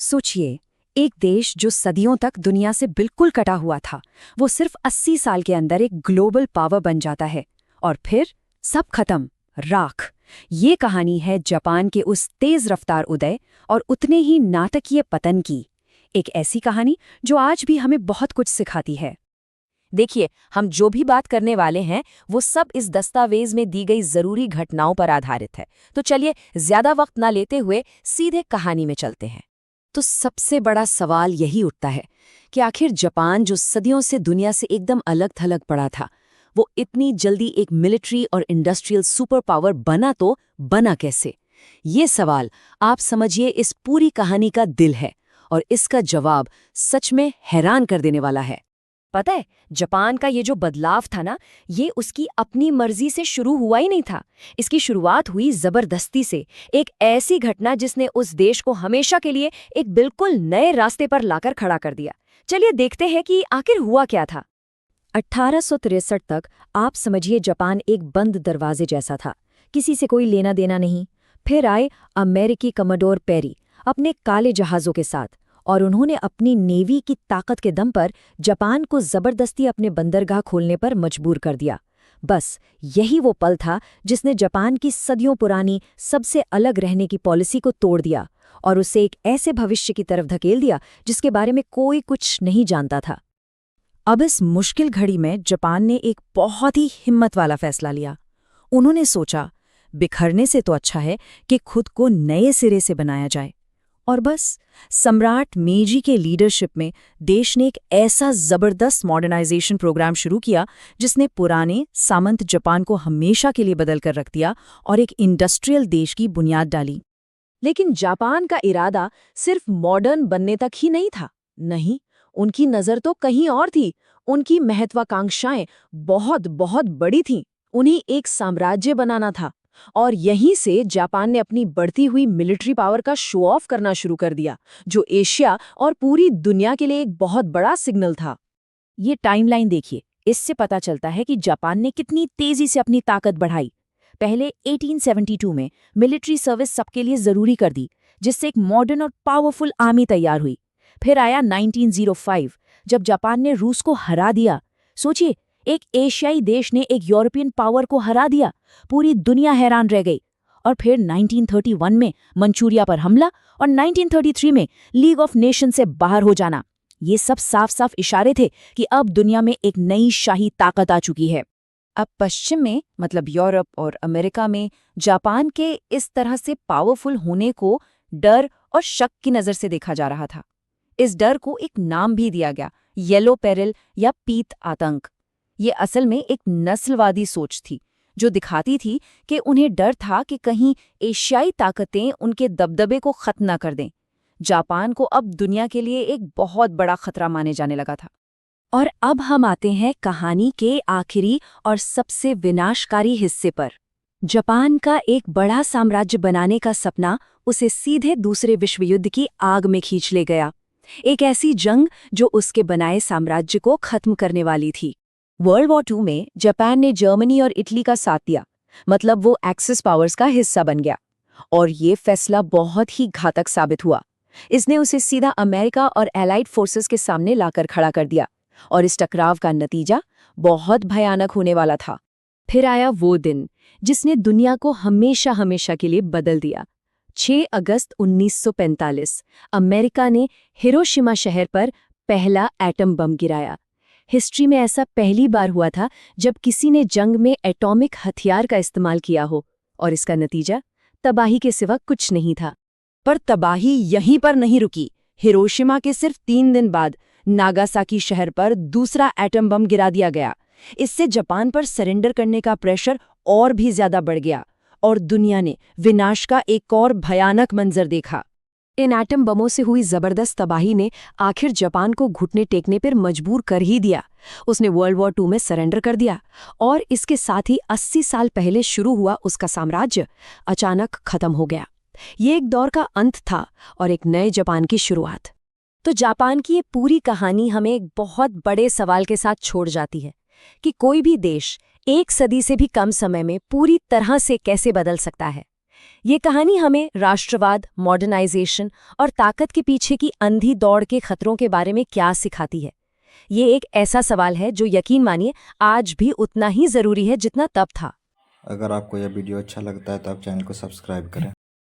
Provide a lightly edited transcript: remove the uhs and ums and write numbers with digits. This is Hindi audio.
सोचिए, एक देश जो सदियों तक दुनिया से बिल्कुल कटा हुआ था, वो सिर्फ 80 साल के अंदर एक ग्लोबल पावर बन जाता है। और फिर सब खत्म, राख। ये कहानी है जापान के उस तेज रफ्तार उदय और उतने ही नाटकीय पतन की। एक ऐसी कहानी जो आज भी हमें बहुत कुछ सिखाती है। देखिए, हम जो भी बात करने वाले हैं वो सब इस दस्तावेज में दी गई जरूरी घटनाओं पर आधारित है। तो चलिए, ज्यादा वक्त ना लेते हुए सीधे कहानी में चलते हैं। तो सबसे बड़ा सवाल यही उठता है कि आखिर जापान जो सदियों से दुनिया से एकदम अलग थलग पड़ा था, वो इतनी जल्दी एक मिलिट्री और इंडस्ट्रियल सुपर पावर बना तो बना कैसे? ये सवाल, आप समझिए, इस पूरी कहानी का दिल है और इसका जवाब सच में हैरान कर देने वाला है। पता है, जापान का ये जो बदलाव था ना, ये उसकी अपनी मर्जी से शुरू हुआ ही नहीं था। इसकी शुरुआत हुई जबरदस्ती से, एक ऐसी घटना जिसने उस देश को हमेशा के लिए एक बिल्कुल नए रास्ते पर लाकर खड़ा कर दिया। चलिए देखते हैं कि आखिर हुआ क्या था। 1863 तक आप समझिए जापान एक बंद दरवाजे जैसा था, किसी से कोई लेना देना नहीं। फिर आए अमेरिकी कमोडोर पेरी अपने काले जहाज़ों के साथ, और उन्होंने अपनी नेवी की ताकत के दम पर जापान को जबरदस्ती अपने बंदरगाह खोलने पर मजबूर कर दिया। बस यही वो पल था जिसने जापान की सदियों पुरानी सबसे अलग रहने की पॉलिसी को तोड़ दिया और उसे एक ऐसे भविष्य की तरफ धकेल दिया जिसके बारे में कोई कुछ नहीं जानता था। अब इस मुश्किल घड़ी में जापान ने एक बहुत ही हिम्मत वाला फैसला लिया। उन्होंने सोचा, बिखरने से तो अच्छा है कि खुद को नए सिरे से बनाया जाए। और बस, सम्राट मेजी के लीडरशिप में देश ने एक ऐसा जबरदस्त मॉडर्नाइजेशन प्रोग्राम शुरू किया जिसने पुराने सामंत जापान को हमेशा के लिए बदल कर रख दिया और एक इंडस्ट्रियल देश की बुनियाद डाली। लेकिन जापान का इरादा सिर्फ मॉडर्न बनने तक ही नहीं था। नहीं, उनकी नज़र तो कहीं और थी। उनकी महत्वाकांक्षाएं बहुत बहुत बड़ी थीं। उन्हें एक साम्राज्य बनाना था, और यहीं से जापान ने अपनी बढ़ती हुई मिलिट्री पावर का शो ऑफ करना शुरू कर दिया, जो एशिया और पूरी दुनिया के लिए एक बहुत बड़ा सिग्नल था। ये टाइमलाइन देखिए, इससे पता चलता है कि जापान ने कितनी तेजी से अपनी ताकत बढ़ाई। पहले 1872 में मिलिट्री सर्विस सबके लिए जरूरी कर दी, जिससे एक मॉडर्न और पावरफुल आर्मी तैयार हुई। फिर आया 1905, जब जापान ने रूस को हरा दिया। सोचिए, एक एशियाई देश ने एक यूरोपियन पावर को हरा दिया। पूरी दुनिया हैरान रह गई। और फिर 1931 में मंचूरिया पर हमला और 1933 में लीग ऑफ नेशन से बाहर हो जाना। ये सब साफ साफ इशारे थे कि अब दुनिया में एक नई शाही ताकत आ चुकी है। अब पश्चिम में, मतलब यूरोप और अमेरिका में, जापान के इस तरह से पावरफुल होने को डर और शक की नज़र से देखा जा रहा था। इस डर को एक नाम भी दिया गया, येलो पेरिल या पीत आतंक। ये असल में एक नस्लवादी सोच थी जो दिखाती थी कि उन्हें डर था कि कहीं एशियाई ताकतें उनके दबदबे को खत्म न कर दें। जापान को अब दुनिया के लिए एक बहुत बड़ा खतरा माने जाने लगा था। और अब हम आते हैं कहानी के आखिरी और सबसे विनाशकारी हिस्से पर। जापान का एक बड़ा साम्राज्य बनाने का सपना उसे सीधे दूसरे विश्व युद्ध की आग में खींच ले गया। एक ऐसी जंग जो उसके बनाए साम्राज्य को खत्म करने वाली थी। वर्ल्ड वॉर 2 में जापान ने जर्मनी और इटली का साथ दिया, मतलब वो एक्सिस पावर्स का हिस्सा बन गया। और ये फैसला बहुत ही घातक साबित हुआ। इसने उसे सीधा अमेरिका और एलाइड फोर्सेस के सामने लाकर खड़ा कर दिया, और इस टकराव का नतीजा बहुत भयानक होने वाला था। फिर आया वो दिन जिसने दुनिया को हमेशा हमेशा के लिए बदल दिया। 6 अगस्त 1945 अमेरिका ने हिरोशिमा शहर पर पहला एटम बम गिराया। हिस्ट्री में ऐसा पहली बार हुआ था जब किसी ने जंग में एटॉमिक हथियार का इस्तेमाल किया हो, और इसका नतीजा तबाही के सिवा कुछ नहीं था। पर तबाही यहीं पर नहीं रुकी। हिरोशिमा के सिर्फ 3 दिन बाद नागासाकी शहर पर दूसरा एटम बम गिरा दिया गया। इससे जापान पर सरेंडर करने का प्रेशर और भी ज्यादा बढ़ गया, और दुनिया ने विनाश का एक और भयानक मंजर देखा। इन एटम बमों से हुई जबरदस्त तबाही ने आखिर जापान को घुटने टेकने पर मजबूर कर ही दिया। उसने वर्ल्ड वॉर 2 में सरेंडर कर दिया, और इसके साथ ही 80 साल पहले शुरू हुआ उसका साम्राज्य अचानक खत्म हो गया। ये एक दौर का अंत था और एक नए जापान की शुरुआत। तो जापान की ये पूरी कहानी हमें एक बहुत बड़े सवाल के साथ छोड़ जाती है कि कोई भी देश एक सदी से भी कम समय में पूरी तरह से कैसे बदल सकता है। ये कहानी हमें राष्ट्रवाद, मॉडर्नाइजेशन और ताकत के पीछे की अंधी दौड़ के खतरों के बारे में क्या सिखाती है? ये एक ऐसा सवाल है जो यकीन मानिए आज भी उतना ही जरूरी है जितना तब था। अगर आपको यह वीडियो अच्छा लगता है तो आप चैनल को सब्सक्राइब करें।